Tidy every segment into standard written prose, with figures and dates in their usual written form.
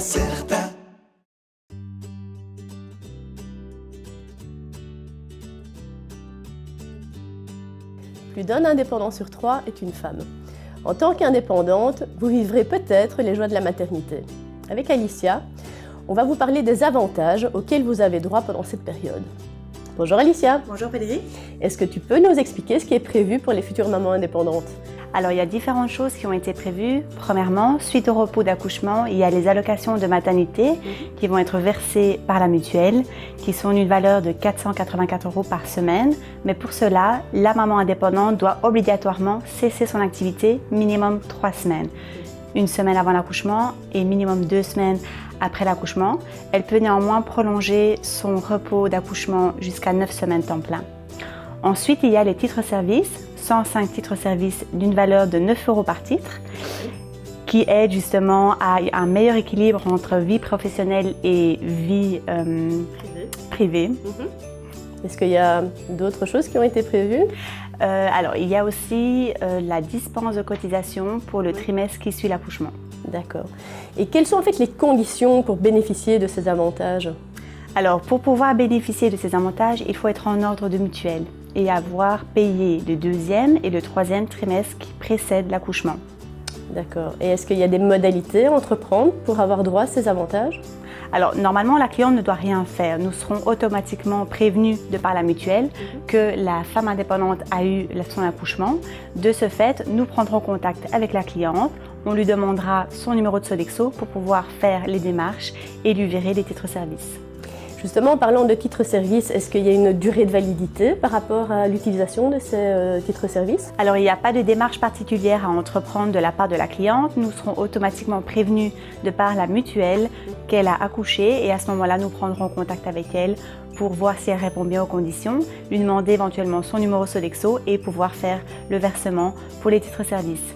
certain. Plus d'un indépendant sur 3 est une femme. En tant qu'indépendante, vous vivrez peut-être les joies de la maternité. Avec Alicia, on va vous parler des avantages auxquels vous avez droit pendant cette période. Bonjour Alicia. Bonjour Valérie. Est-ce que tu peux nous expliquer ce qui est prévu pour les futures mamans indépendantes? Alors il y a différentes choses qui ont été prévues. Premièrement, suite au repos d'accouchement, il y a les allocations de maternité qui vont être versées par la mutuelle, qui sont d'une valeur de 484 € par semaine. Mais pour cela, la maman indépendante doit obligatoirement cesser son activité minimum 3 semaines. 1 semaine avant l'accouchement et minimum 2 semaines après l'accouchement. Elle peut néanmoins prolonger son repos d'accouchement jusqu'à 9 semaines temps plein. Ensuite, il y a les titres-services, 105 titres-services d'une valeur de 9 € par titre, qui aident justement à un meilleur équilibre entre vie professionnelle et vie privée. Est-ce qu'il y a d'autres choses qui ont été prévues? Alors, il y a aussi la dispense de cotisation pour le trimestre qui suit l'accouchement. D'accord. Et quelles sont en fait les conditions pour bénéficier de ces avantages? Alors, pour pouvoir bénéficier de ces avantages, il faut être en ordre de mutuelle et avoir payé le 2e et le 3e trimestre qui précèdent l'accouchement. D'accord. Et est-ce qu'il y a des modalités à entreprendre pour avoir droit à ces avantages? Alors, normalement, la cliente ne doit rien faire. Nous serons automatiquement prévenus de par la mutuelle que la femme indépendante a eu son accouchement. De ce fait, nous prendrons contact avec la cliente. On lui demandera son numéro de Sodexo pour pouvoir faire les démarches et lui virer les titres-services. Justement, en parlant de titres-services, est-ce qu'il y a une durée de validité par rapport à l'utilisation de ces titres-services? Alors, il n'y a pas de démarche particulière à entreprendre de la part de la cliente. Nous serons automatiquement prévenus de par la mutuelle qu'elle a accouché et à ce moment-là, nous prendrons contact avec elle pour voir si elle répond bien aux conditions, lui demander éventuellement son numéro Sodexo et pouvoir faire le versement pour les titres-services.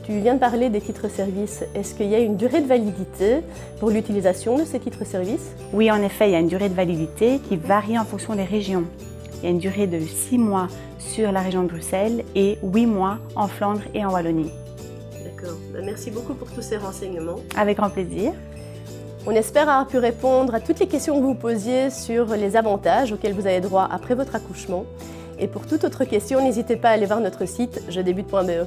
Tu viens de parler des titres-services. Est-ce qu'il y a une durée de validité pour l'utilisation de ces titres-services? Oui, en effet, il y a une durée de validité qui varie en fonction des régions. Il y a une durée de 6 mois sur la région de Bruxelles et 8 mois en Flandre et en Wallonie. D'accord. Merci beaucoup pour tous ces renseignements. Avec grand plaisir. On espère avoir pu répondre à toutes les questions que vous posiez sur les avantages auxquels vous avez droit après votre accouchement. Et pour toute autre question, n'hésitez pas à aller voir notre site jedébute.be.